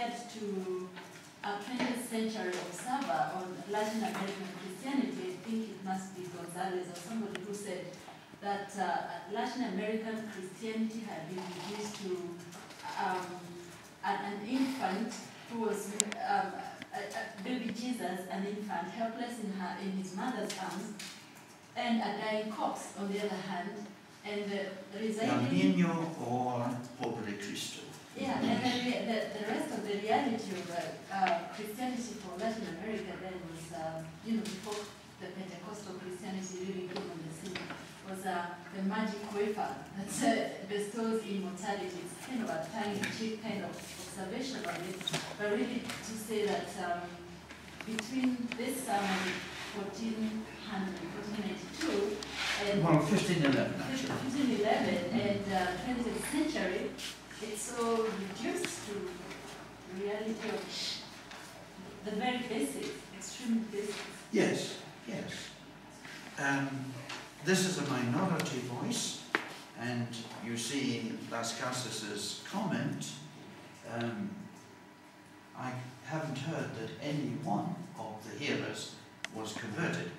referred to a 20th century observer on Latin American Christianity. I think it must be Gonzalez or somebody who said that Latin American Christianity had been reduced to an infant who was baby Jesus, an infant, helpless in his mother's arms, and a dying corpse on the other hand, and residing... Niño or Pobre Cristo. Yeah, and then the rest of the reality of Christianity for Latin America then was, before the Pentecostal Christianity really came on the scene, was the magic wafer that bestows immortality. It's kind of a tongue-in-cheek kind of observation of it, but really to say that between this 1492 and 1511 actually. 1511 and 20th century, it's so reduced to reality of the very basics, extreme basics. Yes, yes. This is a minority voice, and you see in Las Casas' comment, I haven't heard that any one of the hearers was converted,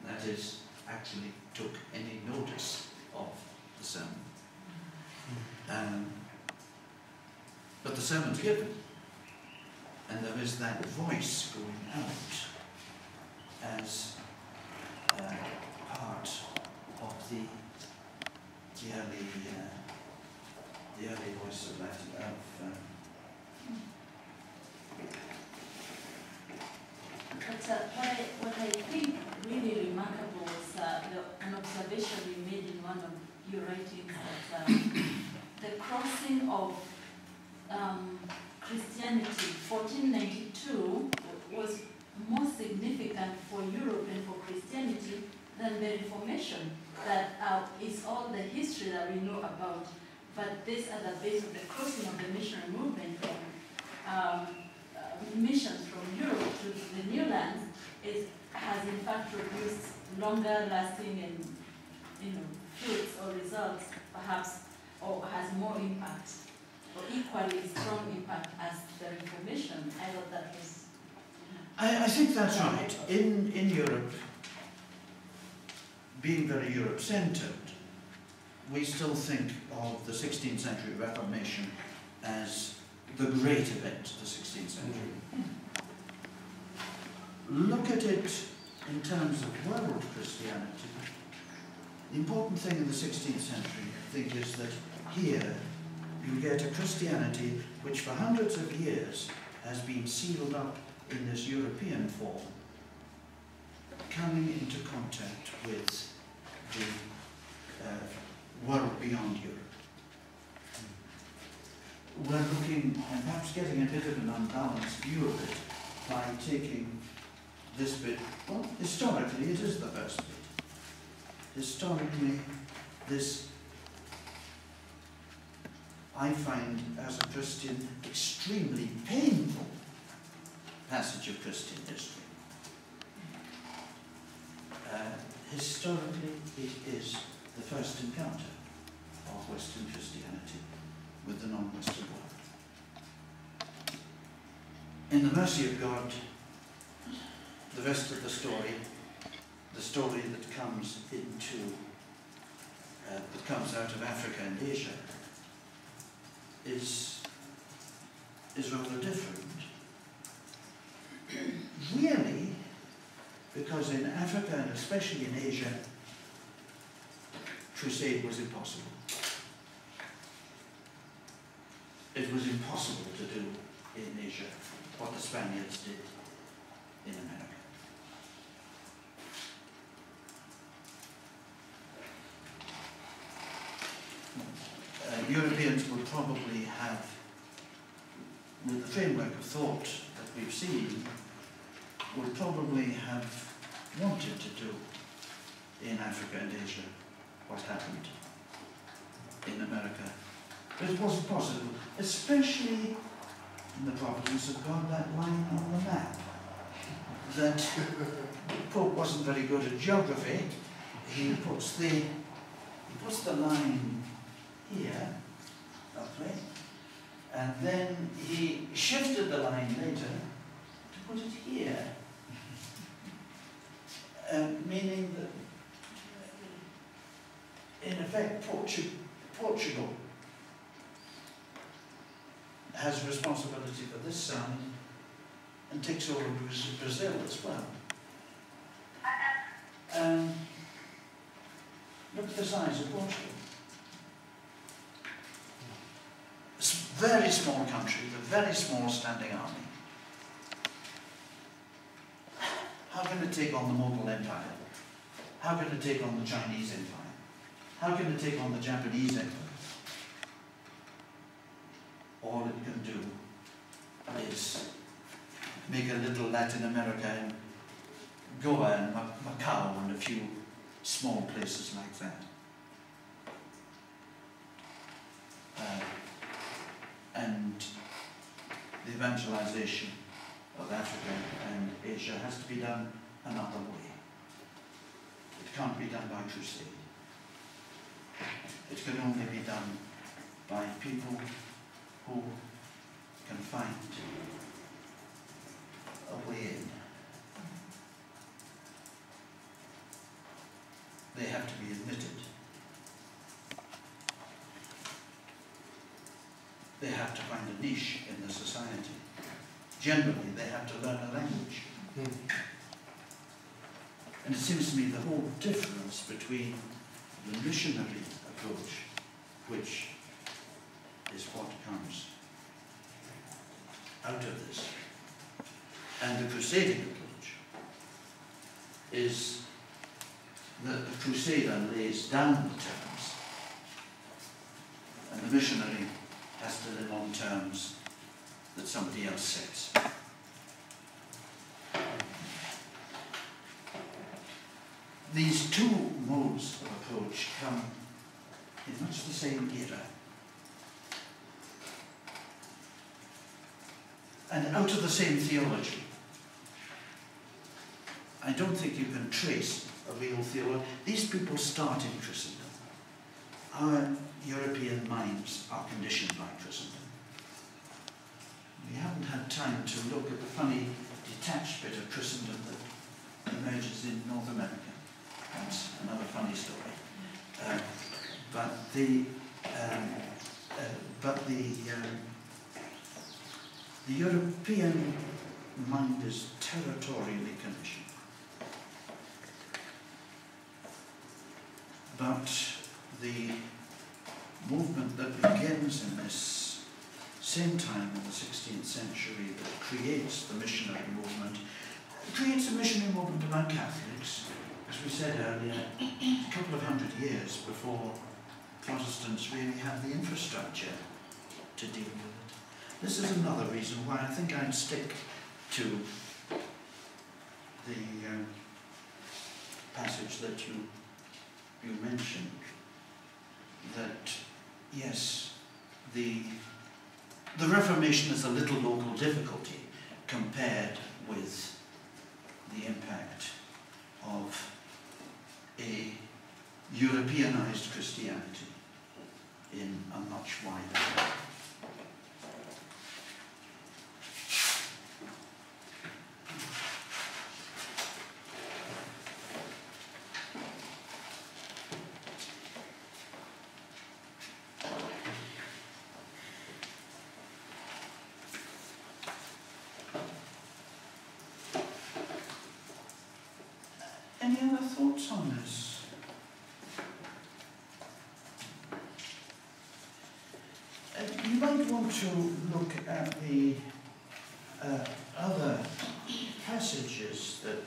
that is, actually took any notice of the sermon. But the sermon's given, and there is that voice going out as part of the early voice of Latin. What I think really remarkable was an observation you made in one of your writings that the crossing of Christianity, 1492, was more significant for Europe and for Christianity than the Reformation, that is all the history that we know about. But this at the base of the crossing of the missionary movement from missions from Europe to the new lands has in fact produced longer lasting and fruits or results perhaps, or has more impact or equally strong impact as the Reformation. I thought that was... I think that's right. In Europe, being very Europe-centered, we still think of the 16th century Reformation as the great event of the 16th century. Look at it in terms of world Christianity. The important thing in the 16th century, I think, is that here you get a Christianity which for hundreds of years has been sealed up in this European form, coming into contact with the world beyond Europe. We're looking and perhaps getting a bit of an unbalanced view of it by taking this bit. Well, historically it is the first bit. Historically, this I find as a Christian extremely painful passage of Christian history. Historically, it is the first encounter of Western Christianity with the non-Western world. In the mercy of God, the rest of the story that comes out of Africa and Asia, is rather different. Really, because in Africa and especially in Asia, crusade was impossible. It was impossible to do in Asia what the Spaniards did in America. Europeans would probably have, with the framework of thought that we've seen, would probably have wanted to do in Africa and Asia what happened in America. But it wasn't possible, especially in the providence of God, that line on the map. That the Pope wasn't very good at geography. He puts the line here, roughly, And then he shifted the line later to put it here, meaning that, in effect, Portugal has responsibility for this side and takes over Brazil as well. Look at the size of Portugal. It's a very small country with a very small standing army. How can it take on the Mughal Empire? How can it take on the Chinese Empire? How can it take on the Japanese Empire? All it can do is make a little Latin America and Goa and Macau and a few small places like that. And the evangelization of Africa and Asia has to be done another way. It can't be done by crusade. It can only be done by people who can find a way in. They have to be admitted. They have to find a niche in the society. Generally, they have to learn a language. And it seems to me the whole difference between the missionary approach, which is what comes out of this, and the crusading approach, is that the crusader lays down the terms, and the missionary has to live on terms that somebody else sets. These two modes of approach come in much the same era, and out of the same theology. I don't think you can trace a real theology. These people start in Christendom. Our European minds are conditioned by Christendom. We haven't had time to look at the funny detached bit of Christendom that emerges in North America. That's another funny story. The European mind is territorially conditioned. But the movement that begins in this same time in the 16th century that creates the missionary movement, creates a missionary movement among Catholics, as we said earlier, a couple of hundred years before Protestants really have the infrastructure to deal with it. This is another reason why I think I'd stick to the passage that you mentioned, that yes, the Reformation is a little local difficulty compared with the impact of a Europeanized Christianity in a much wider way. Any other thoughts on this? You might want to look at the other passages that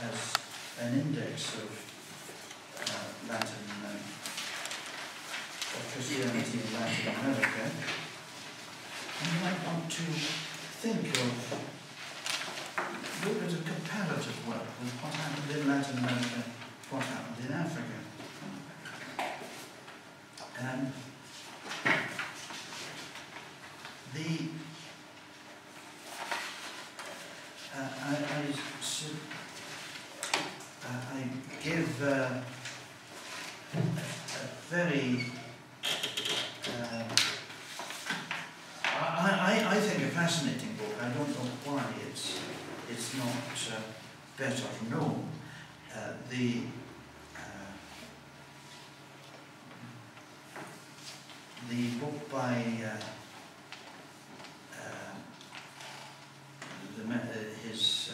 as an index of Latin of Christianity in Latin America. And you might want to think of look at a comparative work with what happened in Latin America, what happened in Africa. And I give a very is not better known. The book by his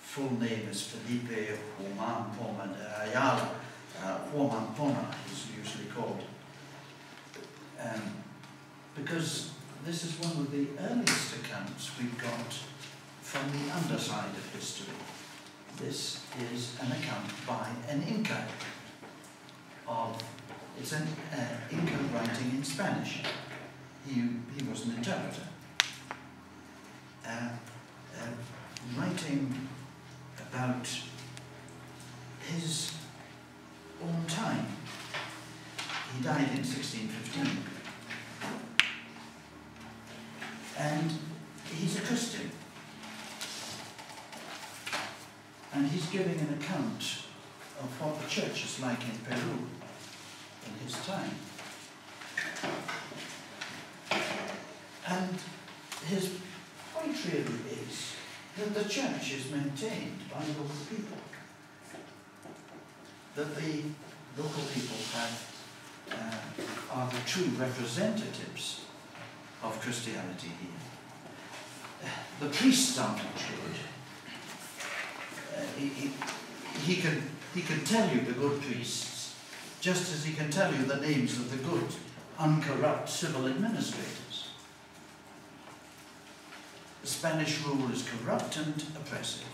full name is Felipe Juan Poma de Ayala. Juan Poma is usually called. Because this is one of the earliest accounts we've got from the underside of history. This is an account by an Inca it's an Inca writing in Spanish. He was an interpreter. Writing about his own time. He died in 1615. And he's a Christian. And he's giving an account of what the church is like in Peru in his time. And his point really is that the church is maintained by local people. That the local people are the true representatives of Christianity here. The priests aren't included. He can tell you the good priests, just as he can tell you the names of the good, uncorrupt civil administrators. The Spanish rule is corrupt and oppressive.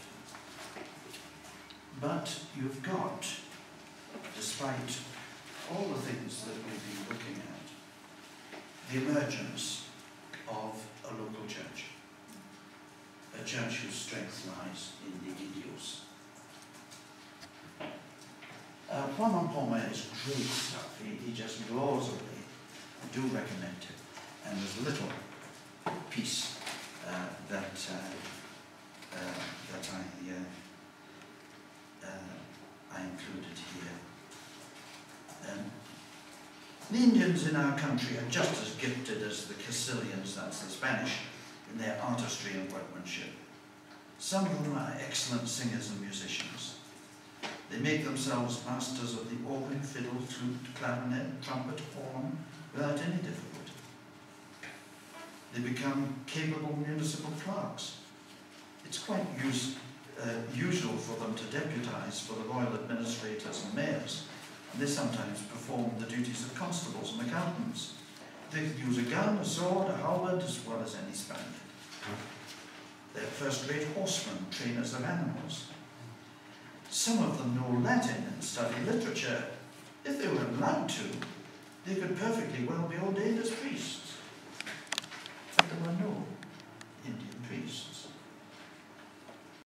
But you've got, despite all the things that we've been looking at, the emergence of a local church. A church whose strength lies in the Indios. Juan Poma is great stuff. He just glows away. I do recommend it. And there's a little piece that I included here. The Indians in our country are just as gifted as the Castilians, that's the Spanish, in their artistry and workmanship. Some of them are excellent singers and musicians. They make themselves masters of the organ, fiddle, flute, clarinet, trumpet, horn, without any difficulty. They become capable municipal clerks. It's quite usual for them to deputize for the royal administrators and mayors, and they sometimes perform the duties of constables and accountants. They could use a gun, a sword, a halberd, as well as any Spaniard. They're first-rate horsemen, trainers of animals. Some of them know Latin and study literature. If they were allowed to, they could perfectly well be ordained as priests.